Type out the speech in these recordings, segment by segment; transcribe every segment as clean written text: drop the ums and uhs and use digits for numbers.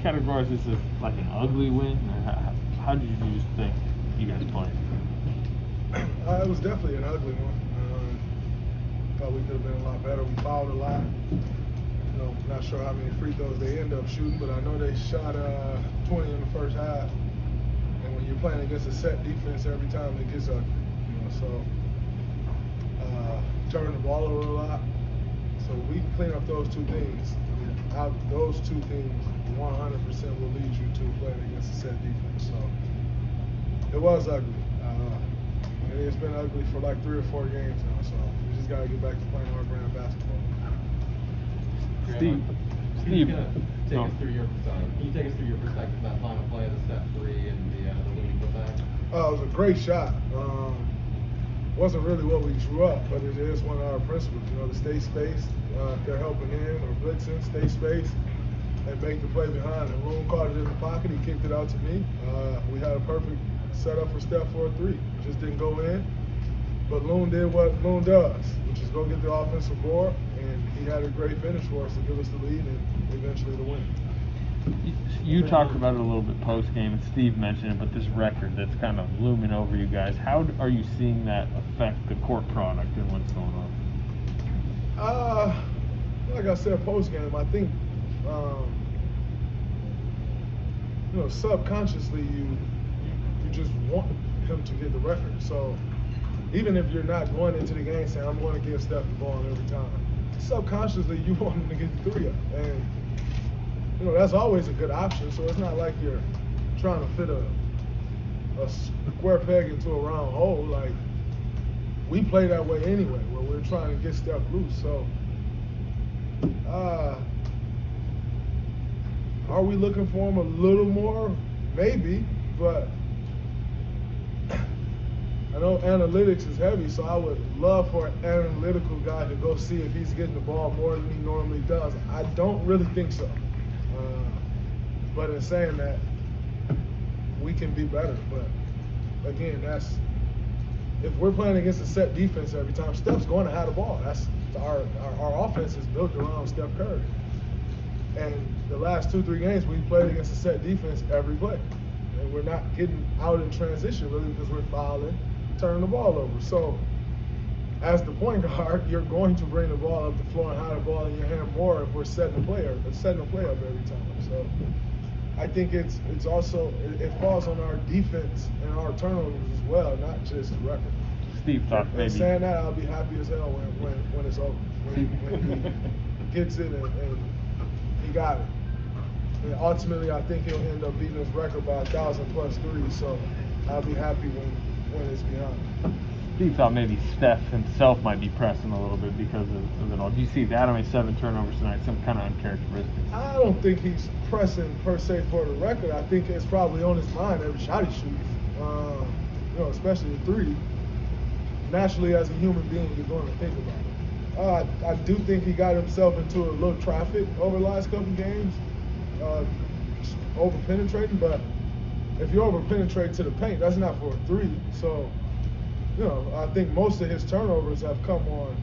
categorize this as like an ugly win, or how did you just think you guys played? It was definitely an ugly one. Thought we could have been a lot better. We fouled a lot. Not sure how many free throws they end up shooting, but I know they shot 20 in the first half. And when you're playing against a set defense every time, it gets ugly. So turning the ball over a lot. So we can clean up those two things. Those two things 100% will lead you to playing against a set defense. So it was ugly. And it's been ugly for like 3 or 4 games now. So we just got to get back to playing our brand of basketball. Steve, can you take us through your perspective of that final play of the step 3 and the looming putback? It was a great shot. Wasn't really what we drew up, but it is one of our principles. To stay spaced. If they're helping in or blitzing, stay spaced and make the play behind. And Loom caught it in the pocket. He kicked it out to me. We had a perfect setup for step for a 3. Just didn't go in. But Loom did what Loom does, which is go get the offensive board, and he had a great finish for us to give us the lead and eventually the win. You talked about it a little bit post-game, and Steve mentioned it, but this record that's kind of looming over you guys, how are you seeing that affect the court product and what's going on? Like I said post-game, I think, subconsciously you just want him to get the record. So even if you're not going into the game saying, I'm going to give Steph the ball every time, subconsciously you want him to get the 3 up. And, that's always a good option. So it's not like you're trying to fit a square peg into a round hole. Like, we play that way anyway, where we're trying to get Steph loose. So, are we looking for him a little more? Maybe, but I know analytics is heavy, so I would love for an analytical guy to go see if he's getting the ball more than he normally does. I don't really think so. But in saying that, we can be better. But again, if we're playing against a set defense every time, Steph's going to have the ball. That's our offense is built around Steph Curry. And the last 2-3 games, we played against a set defense every play. And we're not getting out in transition really because we're fouling, turning the ball over. So as the point guard, you're going to bring the ball up the floor and have the ball in your hand more if we're setting the play up every time. So I think it falls on our defense and our turnovers as well, not just the record. Steve thought maybe. And saying that, I'll be happy as hell when it's over. When he gets it and he got it. And ultimately, I think he'll end up beating his record by 1,000+ threes. So I'll be happy when it's behind. Steve thought maybe Steph himself might be pressing a little bit because of it all. Do you see that? I mean, 7 turnovers tonight, some kind of uncharacteristic. I don't think he's pressing per se for the record. I think it's probably on his mind every shot he shoots, especially the 3. Naturally, as a human being, you're going to think about it. I do think he got himself into a little traffic over the last couple games, over-penetrating, but if you over-penetrate to the paint, that's not for a 3. So, I think most of his turnovers have come on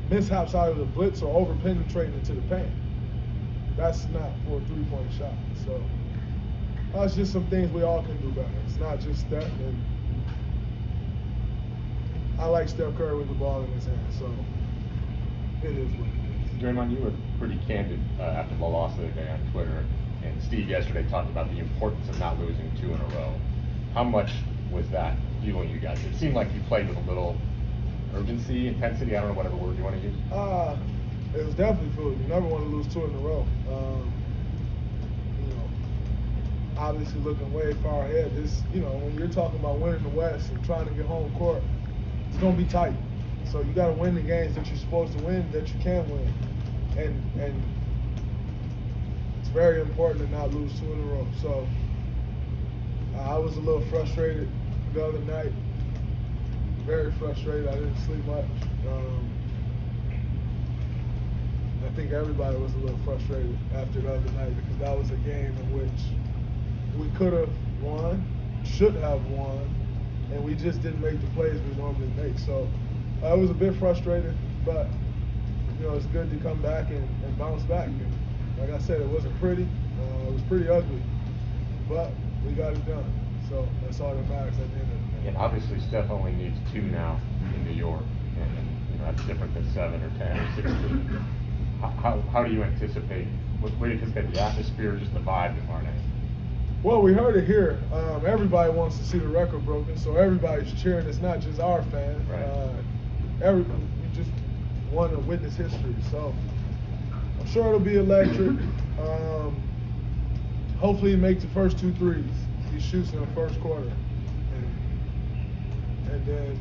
mishaps out of the blitz or over-penetrating into the paint. That's not for a 3-point shot. So it's just some things we all can do better. It's not just Steph. And I like Steph Curry with the ball in his hand, so it is what it is. Draymond, you were pretty candid after the loss the other day on Twitter, and Steve yesterday talked about the importance of not losing 2 in a row. How much was that fueling you guys? It seemed like you played with a little urgency, intensity, I don't know whatever word you want to use. It was definitely fueling. You never want to lose 2 in a row. Obviously looking way far ahead. When you're talking about winning the West and trying to get home court, it's going to be tight. So you got to win the games that you're supposed to win, that you can win. And it's very important to not lose 2 in a row. So I was a little frustrated the other night. Very frustrated. I didn't sleep much. I think everybody was a little frustrated after the other night because that was a game in which we could have won, should have won, and we just didn't make the plays we normally make. So I was a bit frustrated, but it's good to come back and bounce back. And Like I said, it wasn't pretty. It was pretty ugly, but we got it done. So that's all that matters at the end of the day. And obviously, Steph only needs 2 now in New York, and that's different than 7 or 10 or 16. How do you anticipate? What do you anticipate the atmosphere, just the vibe tomorrow night? Well, we heard it here. Everybody wants to see the record broken, so everybody's cheering. It's not just our fans. Right. We just want to witness history. So I'm sure it'll be electric. Hopefully, he makes the first 2 threes. He shoots in the first quarter, and then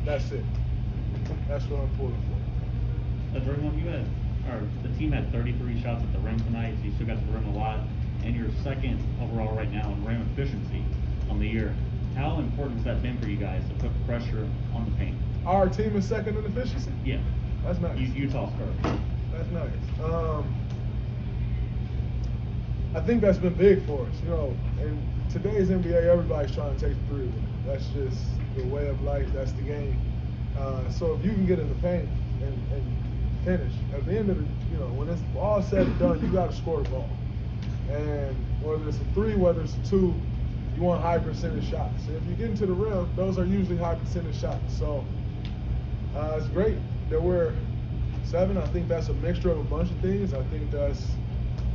that's it. That's what I'm pulling for. DRAYMOND, the team had 33 shots at the rim tonight, so you still got to the rim a lot, and you're second overall right now in rim efficiency on the year. How important has that been for you guys to put pressure on the paint? Our team is second in efficiency? Yeah. That's nice. Utah's first. That's nice. I think that's been big for us. In today's NBA, everybody's trying to take the three. That's just the way of life. That's the game. So if you can get in the paint and finish, at the end of the, when it's all said and done, you got to score the ball. And whether it's a 3, whether it's a 2, you want high percentage shots. And if you get into the rim, those are usually high percentage shots. So it's great that we're 7. I think that's a mixture of a bunch of things. I think that's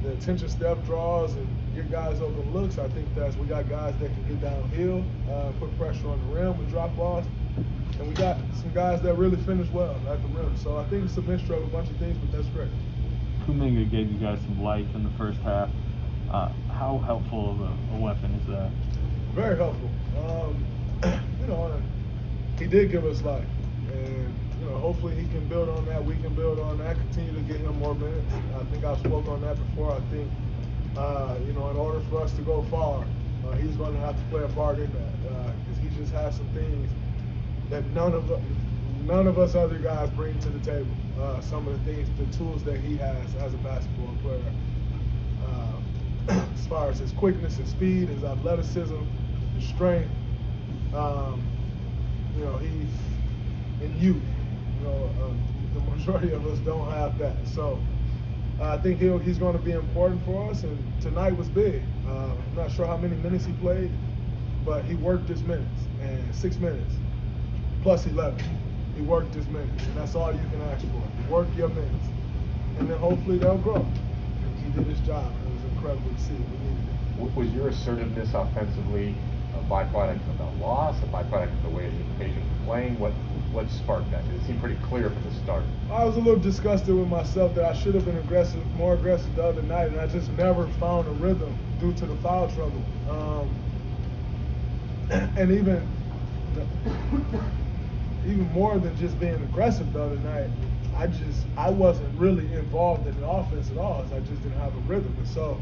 the attention Steph draws and get guys open looks. I think we got guys that can get downhill, put pressure on the rim with drop balls. And we got some guys that really finish well at the rim. So I think it's a mixture of a bunch of things, but that's great. Kuminga gave you guys some life in the first half. How helpful of a weapon is that? Very helpful. He did give us life. And, hopefully he can build on that. We can build on that, continue to get him more minutes. I think I've spoke on that before. I think, in order for us to go far, he's going to have to play a part in that because he just has some things that none of us other guys bring to the table. Some of the things, the tools that he has as a basketball player, as far as his quickness, his speed, his athleticism, his strength. He's in youth. The majority of us don't have that. So I think he's going to be important for us. And tonight was big. I'm not sure how many minutes he played, but he worked his minutes, and 6 minutes. Plus 11. He worked his minutes, and that's all you can ask for. Work your minutes. And then hopefully they'll grow. He did his job. It was incredible to see. We needed it. Was your assertiveness offensively a byproduct of the loss, a byproduct of the way the Asians were playing? What sparked that? It seemed pretty clear from the start. I was a little disgusted with myself that I should have been more aggressive the other night, and I just never found a rhythm due to the foul trouble. And even more than just being aggressive the other night, I wasn't really involved in the offense at all. I just didn't have a rhythm. And so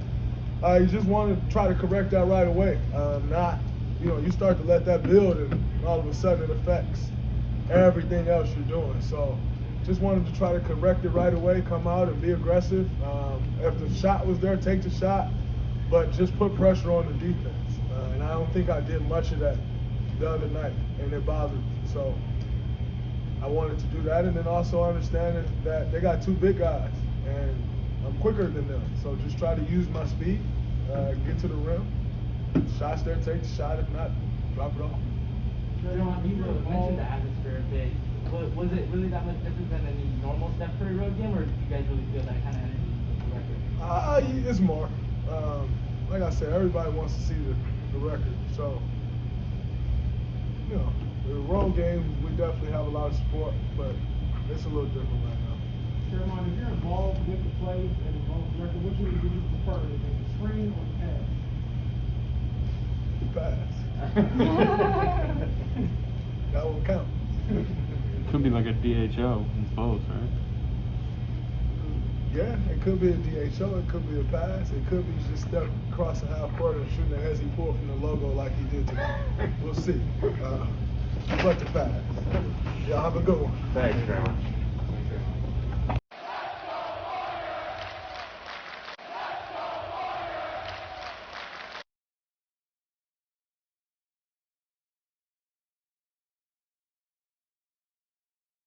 you just want to try to correct that right away. You start to let that build, and all of a sudden it affects everything else you're doing. So just wanted to try to correct it right away, come out and be aggressive. If the shot was there, take the shot, but just put pressure on the defense. And I don't think I did much of that the other night, and it bothered me. So I wanted to do that, and then also understanding that they got 2 big guys, and I'm quicker than them. So just try to use my speed, get to the rim. Shots there, take the shot. If not, drop it off. You mentioned the atmosphere a bit. Was it really that much different than any normal Steph Curry road game, or do you guys really feel that kind of energy with the record? It's more. Like I said, everybody wants to see the record. So, the road games, we definitely have a lot of support, but it's a little different right now. DRAYMOND, if you're involved with the plays and involved with the record, which would you prefer, the screen or the pass? Pass. That one counts. Could be like a DHO in both, right? Yeah, it could be a DHO, it could be a pass, it could be just Steph crossing half court and shooting a hezzy pull from the logo like he did tonight. We'll see. But the pass. Y'all have a good one. Thanks, DRAYMOND.